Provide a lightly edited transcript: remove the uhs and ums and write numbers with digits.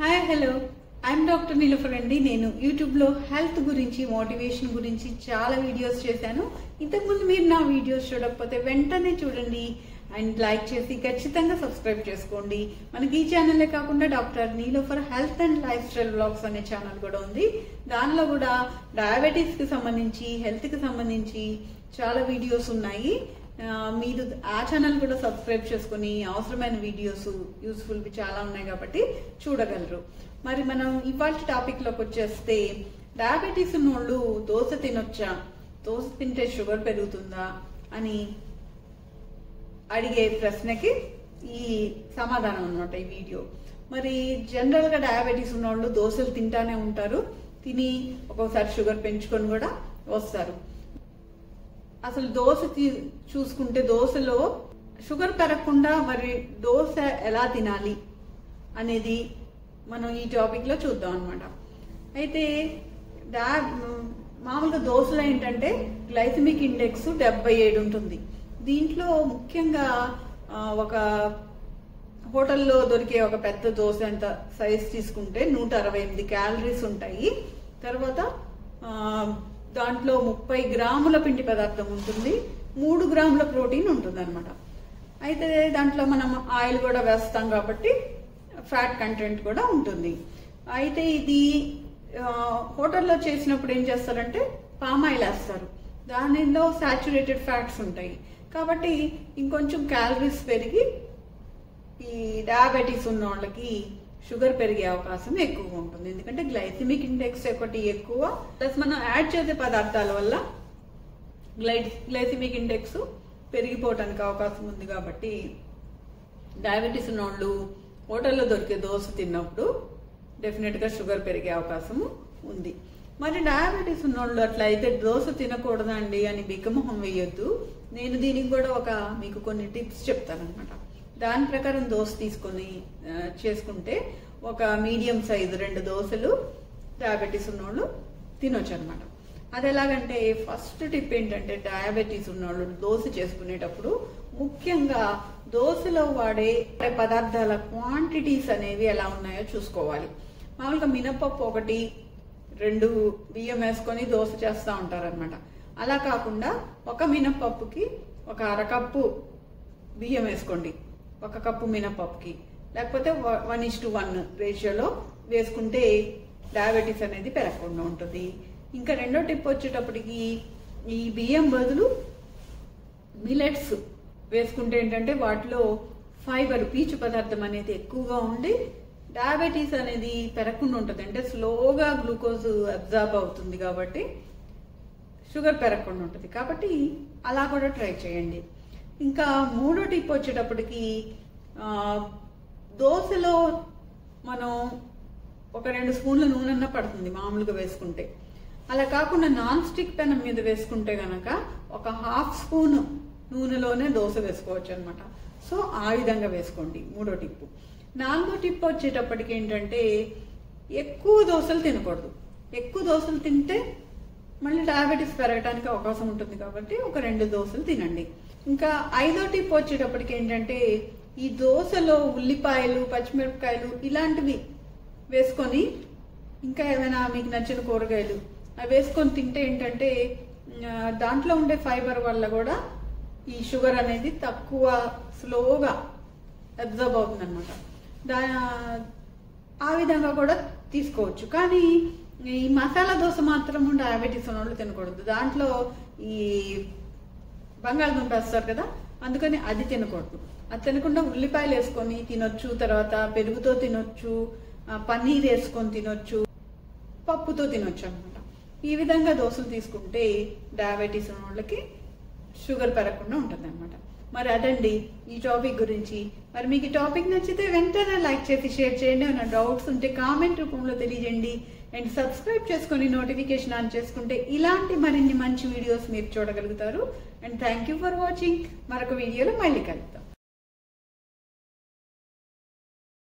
Hi hello I'm doctor Niloufer అండి. నేను యూట్యూబ్లో హెల్త్ గురించి మోటివేషన్ గురించి చాలా వీడియోస్ చేశాను. ఇంతకుముందు మీరు నా వీడియోస్ చూడకపోతే వెంటనే చూడండి అండ్ లైక్ చేసి ఖచ్చితంగా సబ్స్క్రైబ్ చేసుకోండి. మనకి ఈ ఛానలే కాకుండా doctor Nilofer health and lifestyle blogs అనే ఛానల్ కూడా ఉంది. దానిలో కూడా డయాబెటీస్కి సంబంధించి హెల్త్కి సంబంధించి చాలా వీడియోస్ ఉన్నాయి. మీరు ఆ ఛానల్ కూడా సబ్స్క్రైబ్ చేసుకుని అవసరమైన వీడియోస్ యూస్ఫుల్వి చాలా ఉన్నాయి కాబట్టి చూడగలరు. మరి మనం ఇవాళ టాపిక్ లోకి వచ్చేస్తే, డయాబెటీస్ ఉన్నోళ్ళు దోశ తినొచ్చా, దోశ తింటే షుగర్ పెరుగుతుందా అని అడిగే ప్రశ్నకి ఈ సమాధానం అన్నమాట ఈ వీడియో. మరి జనరల్ గా డయాబెటీస్ ఉన్నోళ్ళు దోశలు తింటానే ఉంటారు, తిని ఒక్కోసారి షుగర్ పెంచుకొని కూడా వస్తారు. అసలు దోశ చూసుకుంటే దోశలో షుగర్ పెరగకుండా మరి దోశ ఎలా తినాలి అనేది మనం ఈ టాపిక్ లో చూద్దాం అనమాట. అయితే మామూలుగా దోశలో ఏంటంటే గ్లైసెమిక్ ఇండెక్స్ 77 ఉంటుంది. దీంట్లో ముఖ్యంగా ఒక హోటల్లో దొరికే ఒక పెద్ద దోశ ఎంత సైజ్ తీసుకుంటే 168 క్యాలరీస్ ఉంటాయి. తర్వాత దాంట్లో 30 గ్రాముల పిండి పదార్థం ఉంటుంది, 3 గ్రాముల ప్రోటీన్ ఉంటుంది అనమాట. అయితే దాంట్లో మనం ఆయిల్ కూడా వేస్తాం కాబట్టి ఫ్యాట్ కంటెంట్ కూడా ఉంటుంది. అయితే ఇది హోటల్లో చేసినప్పుడు ఏం చేస్తారంటే పామ్ ఆయిల్ వేస్తారు, దానిలో సాచురేటెడ్ ఫ్యాట్స్ ఉంటాయి కాబట్టి ఇంకొంచెం క్యాలరీస్ పెరిగి ఈ డయాబెటీస్ ఉన్న వాళ్ళకి షుగర్ పెరిగే అవకాశం ఎక్కువగా ఉంటుంది. ఎందుకంటే గ్లైసెమిక్ ఇండెక్స్ ఒకటి ఎక్కువ, ప్లస్ మనం యాడ్ చేసే పదార్థాల వల్ల గ్లైసెమిక్ ఇండెక్స్ పెరిగిపోవడానికి అవకాశం ఉంది. కాబట్టి డయాబెటీస్ ఉన్న వాళ్ళు హోటల్లో దొరికే దోశ తిన్నప్పుడు డెఫినెట్ గా షుగర్ పెరిగే అవకాశం ఉంది. మరి డయాబెటీస్ ఉన్న వాళ్ళు అట్లా అయితే దోశ తినకూడదండి అని బిక్కమొహం వేయొద్దు. నేను దీనికి కూడా మీకు కొన్ని టిప్స్ చెప్తాను అనమాట. దాని ప్రకారం దోశ తీసుకొని చేసుకుంటే ఒక మీడియం సైజు 2 దోశలు డయాబెటీస్ ఉన్నోళ్ళు తినొచ్చు అనమాట. అది ఎలాగంటే ఫస్ట్ టిప్ ఏంటంటే, డయాబెటీస్ ఉన్నోళ్ళు దోశ చేసుకునేటప్పుడు ముఖ్యంగా దోశలో వాడే పదార్థాల క్వాంటిటీస్ అనేవి ఎలా ఉన్నాయో చూసుకోవాలి. మామూలుగా మినపప్పు 1-2 బియ్యం వేసుకొని దోశ చేస్తూ ఉంటారనమాట. అలా కాకుండా ఒక మినపప్పుకి ఒక అరకప్పు బియ్యం వేసుకోండి, 1 కప్పు మినపప్పుకి, లేకపోతే 1:1 రేషియోలో వేసుకుంటే డయాబెటీస్ అనేది పెరగకుండా ఉంటుంది. ఇంకా రెండో టిప్ వచ్చేటప్పటికి, ఈ బియ్యం బదులు మిలెట్స్ వేసుకుంటే ఏంటంటే వాటిలో ఫైబర్, పీచు పదార్థం అనేది ఎక్కువగా ఉండి డయాబెటీస్ అనేది పెరగకుండా ఉంటుంది. అంటే స్లోగా గ్లూకోజ్ అబ్జార్బ్ అవుతుంది కాబట్టి షుగర్ పెరగకుండా ఉంటుంది. కాబట్టి అలా కూడా ట్రై చేయండి. ఇంకా మూడో టిప్ వచ్చేటప్పటికి, దోశలో మనం 1-2 స్పూన్ల నూనె పడుతుంది మామూలుగా వేసుకుంటే. అలా కాకుండా నాన్ స్టిక్ పెనం మీద వేసుకుంటే గనక 1/2 స్పూన్ నూనెలోనే దోశ వేసుకోవచ్చు అనమాట. సో ఆ విధంగా వేసుకోండి, మూడో టిప్పు. నాలుగో టిప్ వచ్చేటప్పటికి ఏంటంటే, ఎక్కువ దోశలు తినకూడదు. ఎక్కువ దోశలు తింటే మళ్ళీ డయాబెటీస్ పెరగడానికి అవకాశం ఉంటుంది కాబట్టి 2 దోశలు తినండి. ఇంకా ఐదో టిప్ వచ్చేటప్పటికి ఏంటంటే, ఈ దోశలో ఉల్లిపాయలు, పచ్చిమిరపకాయలు ఇలాంటివి వేసుకొని, ఇంకా ఏమైనా మీకు నచ్చిన కూరగాయలు అవి వేసుకొని తింటే ఏంటంటే దాంట్లో ఉండే ఫైబర్ వల్ల కూడా ఈ షుగర్ అనేది తక్కువ స్లోగా అబ్జర్వ్ అవుతుంది అనమాట. ఆ విధంగా కూడా తీసుకోవచ్చు. కానీ ఈ మసాలా దోశ మాత్రం డయాబెటీస్ ఉన్న వాళ్ళు తినకూడదు. దాంట్లో ఈ బంగాళదుంప వేస్తారు కదా, అందుకని అది తినకూడదు. అది తినకుండా ఉల్లిపాయలు వేసుకొని తినొచ్చు, తర్వాత పెరుగుతో తినొచ్చు, పన్నీర్ వేసుకొని తినొచ్చు, పప్పుతో తినొచ్చు అనమాట. ఈ విధంగా దోశలు తీసుకుంటే డయాబెటీస్ ఉన్న వాళ్ళకి షుగర్ పెరగకుండా ఉంటుంది అనమాట. మరి అదండి ఈ టాపిక్ గురించి. మరి మీకు ఈ టాపిక్ నచ్చితే వెంటనే లైక్ చేసి షేర్ చేయండి. ఏమైనా డౌట్స్ ఉంటే కామెంట్ రూపంలో తెలియజేయండి. అండ్ సబ్స్క్రైబ్ చేసుకుని నోటిఫికేషన్ ఆన్ చేసుకుంటే ఇలాంటి మరిన్ని మంచి వీడియోస్ మీరు చూడగలుగుతారు. And thank you for watching. మరొక వీడియోలో మళ్ళీ కలుద్దాం.